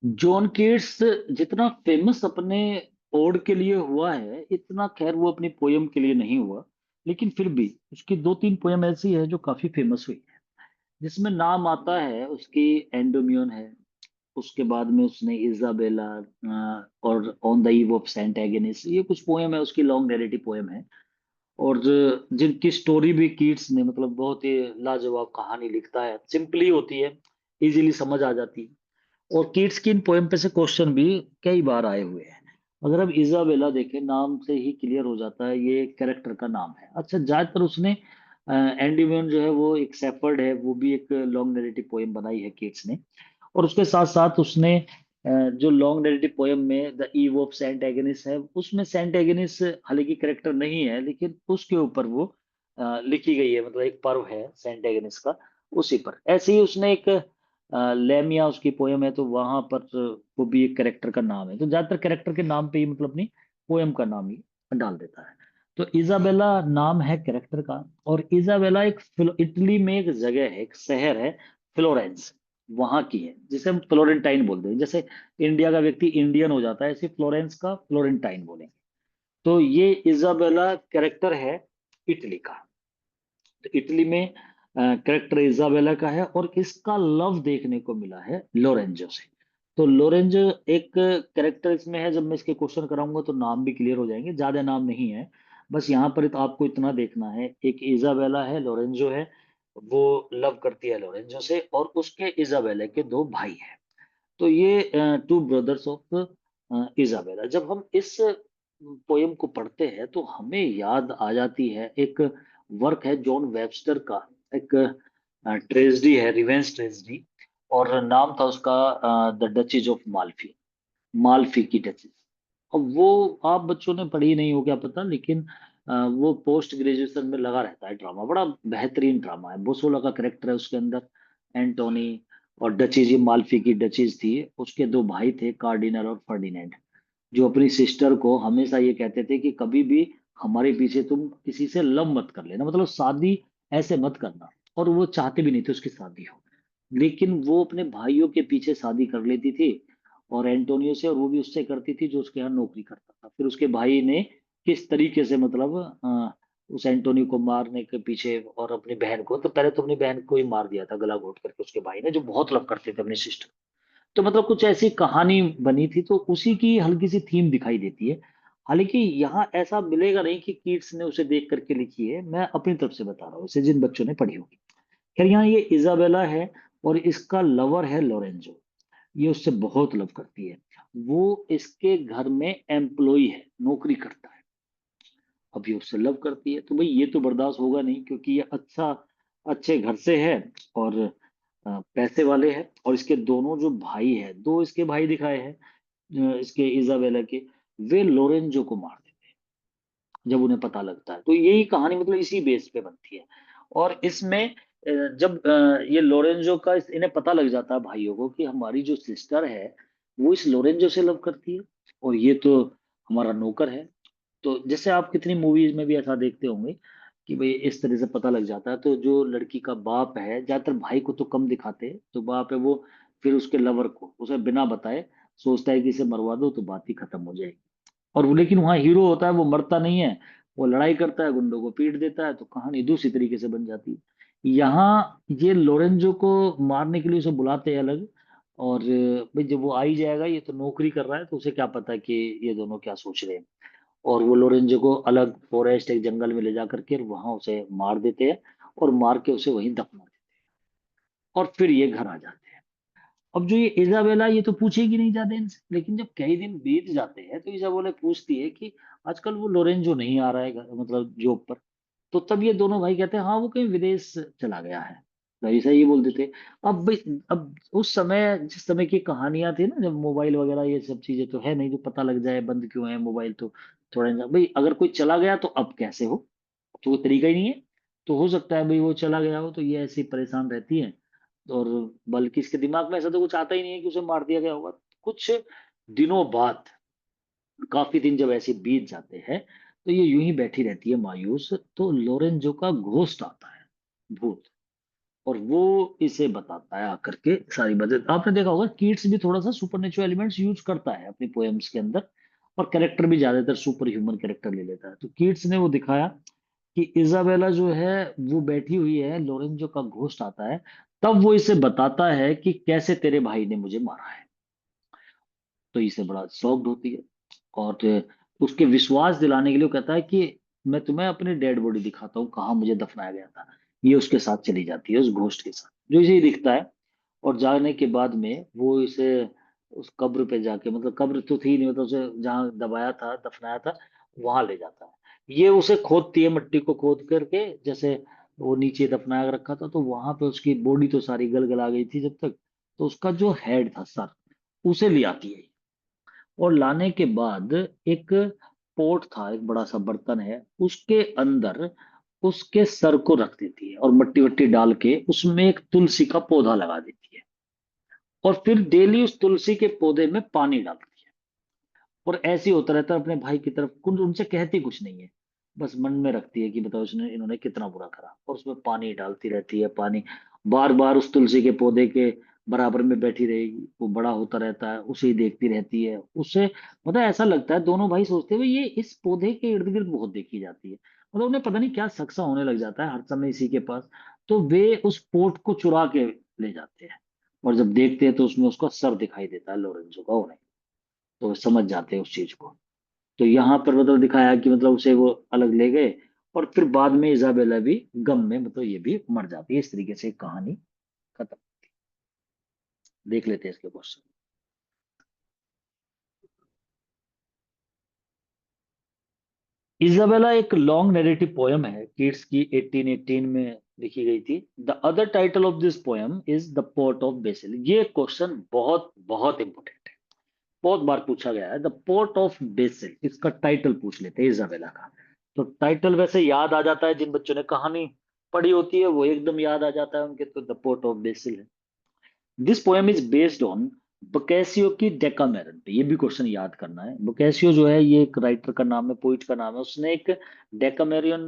John केट्स जितना famous अपने odd के लिए हुआ है, इतना खैर वो अपनी पोयम के लिए नहीं हुआ। लेकिन फिर भी उसकी दो तीन पोयम ऐसी है जो काफी फेमस हुई है, जिसमें नाम आता है उसकी। एंडोमियन है, उसके बाद में उसने इजाबेला, और on the eve of Saint Agnes, ये कुछ पोयम है उसकी, लॉन्ग नैरेटिव पोयम है। और जिनकी स्टोरी भी कीट्स ने, मतलब बहुत ही लाजवाब कहानी लिखता है, सिंपली होती है, इजीली समझ आ जाती है। और कीट्स की इन पोएम पे से क्वेश्चन भी कई बार आए हुए हैं। अगर अब इजाबेला देखें, नाम से ही क्लियर हो जाता है ये कैरेक्टर का नाम है। अच्छा, ज्यादातर उसने एंडीवियन जो है वो एक सेफर्ड है, वो भी एक लॉन्ग नैरेटिव पोएम बनाई है कीट्स ने। और उसके साथ साथ उसने जो लॉन्ग नैरेटिव पोएम में द ईव ऑफ सेंट एगेनिस है, उसमें सेंट एगेनिस हालांकि कैरेक्टर नहीं है, लेकिन उसके ऊपर वो लिखी गई है, मतलब एक पर्व है सेंट एगेनिस का, उसी पर। ऐसे ही उसने एक लेमिया उसकी पोयम है, तो वहां पर वो भी एक कैरेक्टर का नाम है। तो ज्यादातर कैरेक्टर के नाम पे ही मतलब अपनी पोयम का नाम ही डाल देता है। तो इजाबेला नाम है कैरेक्टर का। और इजाबेला एक इटली में एक जगह है, एक शहर है, फ्लोरेंस, वहां की है, जिसे हम फ्लोरेंटाइन बोलते हैं। जैसे इंडिया का व्यक्ति इंडियन हो जाता है, ऐसे फ्लोरेंस का फ्लोरेंटाइन बोलेंगे। तो ये इजाबेला कैरेक्टर है इटली का। तो इटली में कैरेक्टर इजाबेला का है, और इसका लव देखने को मिला है लोरेंजो से। तो लोरेंजो एक कैरेक्टर इसमें है। जब मैं इसके क्वेश्चन कराऊंगा तो नाम भी क्लियर हो जाएंगे, ज्यादा नाम नहीं है। बस यहाँ पर तो आपको इतना देखना है, एक इजाबेला है, लोरेंजो है, वो लव करती है लोरेंजो से, और उसके इजाबेला के दो भाई हैं। तो ये टू ब्रदर्स ऑफ इजाबेला। जब हम इस पोयम को पढ़ते हैं तो हमें याद आ जाती है एक वर्क है जॉन वेबस्टर का, एक ट्रेजेडी है, रिवेंज ट्रेजेडी। और नाम था उसका the duchess of Malfi, Malfi की डचेज। अब वो आप बच्चों ने पढ़ी नहीं हो क्या पता, लेकिन वो पोस्ट ग्रेजुएशन में लगा रहता है ड्रामा, बड़ा बेहतरीन ड्रामा है। बोसोला का करेक्टर है उसके अंदर, एंटोनी। और डचेज, ये माल्फी की डचेज थी, उसके दो भाई थे, कार्डिनल और फर्डिनेंड, जो अपनी सिस्टर को हमेशा ये कहते थे कि कभी भी हमारे पीछे तुम किसी से लव मत कर लेना, मतलब शादी ऐसे मत करना। और वो चाहते भी नहीं थे उसकी शादी हो, लेकिन वो अपने भाइयों के पीछे शादी कर लेती थी, और एंटोनियो से, और वो भी उससे करती थी जो उसके यहाँ नौकरी करता था। फिर उसके भाई ने किस तरीके से, मतलब उस एंटोनियो को मारने के पीछे, और अपनी बहन को, तो पहले तो अपनी बहन को ही मार दिया था गला घोट करके उसके भाई ने, जो बहुत लव करते थे अपनी सिस्टर। तो मतलब कुछ ऐसी कहानी बनी थी, तो उसी की हल्की सी थीम दिखाई देती है। हालांकि यहाँ ऐसा मिलेगा नहीं कि कीट्स ने उसे देख करके लिखी है, मैं अपनी तरफ से बता रहा हूँ इसे, जिन बच्चों ने पढ़ी होगी। खैर, यहाँ ये इजाबेला है, और इसका लवर है लोरेंजो। ये उससे बहुत लव करती है। वो इसके घर में एम्प्लॉय है, नौकरी करता है। अभी उससे लव करती है, तो भाई ये तो बर्दाश्त होगा नहीं, क्योंकि ये अच्छे घर से है, और पैसे वाले हैं। और इसके दोनों जो भाई है, दो इसके भाई दिखाए हैं इसके इजाबेला के, वे लोरेंजो को मार देते हैं जब उन्हें पता लगता है। तो यही कहानी मतलब इसी बेस पे बनती है। और इसमें जब ये लोरेंजो का इन्हें पता लग जाता है भाइयों को कि हमारी जो सिस्टर है वो इस लोरेंजो से लव करती है, और ये तो हमारा नौकर है। तो जैसे आप कितनी मूवीज में भी ऐसा देखते होंगे कि भाई इस तरह से पता लग जाता है, तो जो लड़की का बाप है, ज्यादातर भाई को तो कम दिखाते हैं, तो बाप है वो फिर उसके लवर को उसे बिना बताए सोचता है कि इसे मरवा दो तो बात ही खत्म हो जाएगी। और वो, लेकिन वहां हीरो होता है, वो मरता नहीं है, वो लड़ाई करता है, गुंडों को पीट देता है, तो कहानी दूसरी तरीके से बन जाती है। यहाँ ये लोरेंजो को मारने के लिए उसे बुलाते हैं अलग। और भाई जब वो आ ही जाएगा, ये तो नौकरी कर रहा है, तो उसे क्या पता कि ये दोनों क्या सोच रहे हैं। और वो लोरेंजो को अलग फॉरेस्ट, एक जंगल में ले जा करके वहां उसे मार देते हैं, और मार के उसे वहीं दफना देते हैं, और फिर ये घर आ जाते हैं। अब जो ये इजाबेला, ये तो पूछेगी नहीं ज्यादा इनसे, लेकिन जब कई दिन बीत जाते हैं तो इजाबेला पूछती है कि आजकल वो लोरेंजो नहीं आ रहा है मतलब जॉब पर। तो तब ये दोनों भाई कहते हैं हाँ वो कहीं विदेश चला गया है, ऐसा ये बोल देते। अब भाई, अब उस समय, जिस समय की कहानियां थी ना, जब मोबाइल वगैरह ये सब चीजें तो है नहीं, जो पता लग जाए बंद क्यों है मोबाइल, तो थोड़ा भाई अगर कोई चला गया तो अब कैसे हो, तो वो तरीका ही नहीं है। तो हो सकता है भाई वो चला गया हो, तो ये ऐसी परेशान रहती है। और बल्कि इसके दिमाग में ऐसा तो कुछ आता ही नहीं है कि उसे मार दिया गया होगा। कुछ दिनों बाद, काफी दिन जब ऐसे बीत जाते हैं, तो ये यूं ही बैठी रहती है मायूस। तो लोरेंजो का घोस्ट आता है, भूत। और वो इसे बताता है आकर के सारी बातें। आपने देखा होगा कीट्स भी थोड़ा सा सुपर एलिमेंट्स यूज करता है अपनी पोएम्स के अंदर, और कैरेक्टर भी ज्यादातर सुपर ह्यूमन कैरेक्टर ले लेता है। तो कीट्स ने वो दिखाया कि इजाबेला जो है वो बैठी हुई है, लोरेंजो का घोस्ट आता है, तब वो इसे बताता है कि कैसे तेरे भाई ने मुझे मारा है। तो इसे बड़ा शॉक्ड होती है, और उसके विश्वास दिलाने के लिए वो कहता है कि मैं तुम्हें अपनी डेड बॉडी दिखाता हूँ, कहाँ मुझे दफनाया गया था। ये उसके साथ चली जाती है, उस घोस्ट के साथ जो इसे ही दिखता है। और जाने के बाद में वो इसे उस कब्र पे जाके, मतलब कब्र तो थी नहीं, मतलब उसे जहाँ दबाया था, दफनाया था, वहां ले जाता है। ये उसे खोदती है, मिट्टी को खोद करके, जैसे वो नीचे दफनाया रखा था, तो वहां पे उसकी बॉडी तो सारी गल गला गई थी जब तक। तो उसका जो हेड था, सर, उसे ले आती है। और लाने के बाद एक पोट था, एक बड़ा सा बर्तन है, उसके अंदर उसके सर को रख देती है, और मट्टी वट्टी डाल के उसमें एक तुलसी का पौधा लगा देती है। और फिर डेली उस तुलसी के पौधे में पानी डालती है। और ऐसे ही होता रहता है, अपने भाई की तरफ कुछ उनसे कहती कुछ नहीं है, बस मन में रखती है कि बताओ उसने इन्होंने कितना बुरा करा, और उसमें पानी डालती रहती है। पानी बार बार उस तुलसी के पौधे के बराबर में बैठी रहेगी, वो बड़ा होता रहता है, उसे ही देखती रहती है। उससे मतलब ऐसा लगता है, दोनों भाई सोचते हैं भाई ये इस पौधे के इर्द गिर्द बहुत देखी जाती है, मतलब उन्हें पता नहीं क्या सक्सा होने लग जाता है हर समय इसी के पास। तो वे उस पोट को चुरा के ले जाते हैं, और जब देखते हैं तो उसमें उसका सर दिखाई देता है, लोरेंजो का, उन्हें। तो वो समझ जाते हैं उस चीज को। तो यहाँ पर मतलब दिखाया कि मतलब उसे वो अलग ले गए, और फिर बाद में इजाबेला भी गम में, मतलब ये भी मर जाती है। इस तरीके से कहानी खत्म। देख लेते हैं इसके क्वेश्चन। इजाबेला एक लॉन्ग नैरेटिव पोयम है, किड्स की 1818 में लिखी गई थी। The other title of this poem is the pot of BECIL. ये क्वेश्चन बहुत बहुत इंपॉर्टेंट है, बहुत बार पूछा गया है। द पोर्ट ऑफ बेसिल, इसका टाइटल पूछ लेते हैं इजाबेला का। तो टाइटल वैसे याद आ जाता है, जिन बच्चों ने कहानी पढ़ी होती है वो एकदम याद आ जाता है उनके, तो द पोर्ट ऑफ बेसिल है। This poem is based on Boccaccio की डेकामेरन पे। ये भी क्वेश्चन याद करना है। बोकासियो जो है ये एक राइटर का नाम है, पोइट का नाम है, उसने एक डेकामेरियन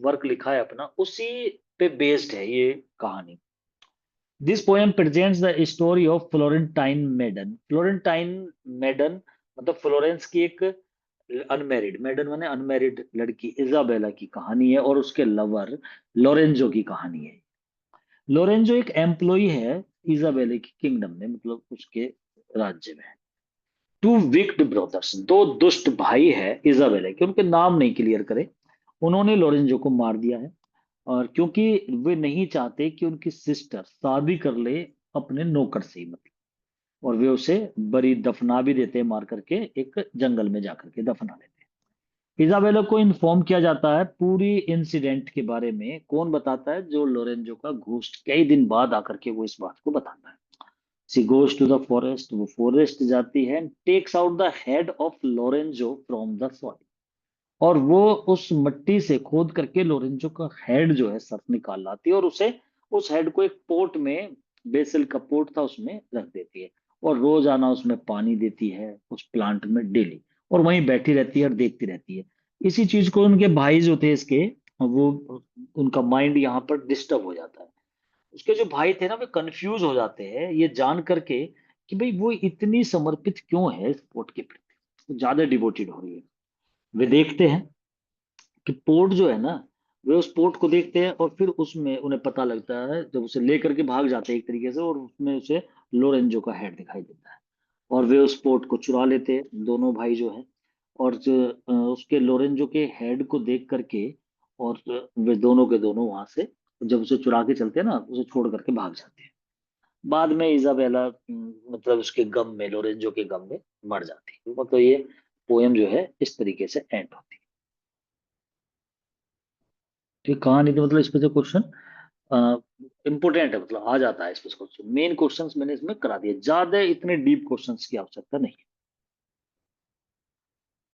वर्क लिखा है अपना, उसी पे बेस्ड है ये कहानी। This poem presents the story of Florentine maiden. Florentine maiden मतलब फ्लोरेंस की एक अनमैरिड, मेडन माने अनमैरिड लड़की, इजाबेला की कहानी है, और उसके लवर लोरेंजो की कहानी है। लोरेंजो एक एम्प्लॉय है इजाबेला की किंगडम में, मतलब उसके राज्य में। टू विक्ड ब्रदर्स, दो दुष्ट भाई है इजाबेला के, उनके नाम नहीं क्लियर करे, उन्होंने लोरेंजो को मार दिया है। और क्योंकि वे नहीं चाहते कि उनकी सिस्टर शादी कर ले अपने नौकर से ही, मतलब, और वे उसे बरी दफना भी देते हैं, मार करके एक जंगल में जाकर के दफना देते हैं। इजाबेला को इन्फॉर्म किया जाता है पूरी इंसिडेंट के बारे में। कौन बताता है? जो लोरेंजो का घोस्ट, कई दिन बाद आकर के वो इस बात को बताता है। She goes to the forest, वो फॉरेस्ट जाती है, takes out the head of Lorenzo from the soil, और वो उस मिट्टी से खोद करके लोरेंजो का हेड जो है, सर निकाल लाती है, और उसे, उस हेड को एक पोट में, बेसिल का पोट था उसमें रख देती है, और रोजाना उसमें पानी देती है, उस प्लांट में डेली, और वहीं बैठी रहती है और देखती रहती है। इसी चीज को उनके भाई जो थे इसके, वो, उनका माइंड यहाँ पर डिस्टर्ब हो जाता है। उसके जो भाई थे ना, वे कंफ्यूज हो जाते हैं ये जान करके कि भाई वो इतनी समर्पित क्यों है स्पोर्ट के प्रति, वो ज्यादा डिवोटेड हो रही है। वे देखते हैं कि पोर्ट जो है ना, वे उस पोर्ट को देखते हैं, और फिर उसमें उन्हें पता लगता है, जब उसे लेकर के भाग जाते हैं एक तरीके से, और उसमें उसे लोरेंजो का हेड दिखाई देता है, और वे उस पोर्ट को चुरा लेते हैं दोनों भाई जो है। और उसके लोरेंजो के हेड को देख करके, और वे दोनों के दोनों वहां से, जब उसे चुरा के चलते हैं ना, उसे छोड़ करके भाग जाते हैं। बाद में इजाबेला मतलब उसके गम में, लोरेंजो के गम में मर जाती है। मतलब ये पोयम जो है इस तरीके से एंड होती है। तो ये कहानी तो मतलब इस पे से क्वेश्चन इंपोर्टेंट है, मतलब आ जाता है इस पे क्वेश्चन। मेन क्वेश्चंस मैंने इसमें करा दिए, ज्यादा इतने डीप क्वेश्चंस की आवश्यकता नहीं है।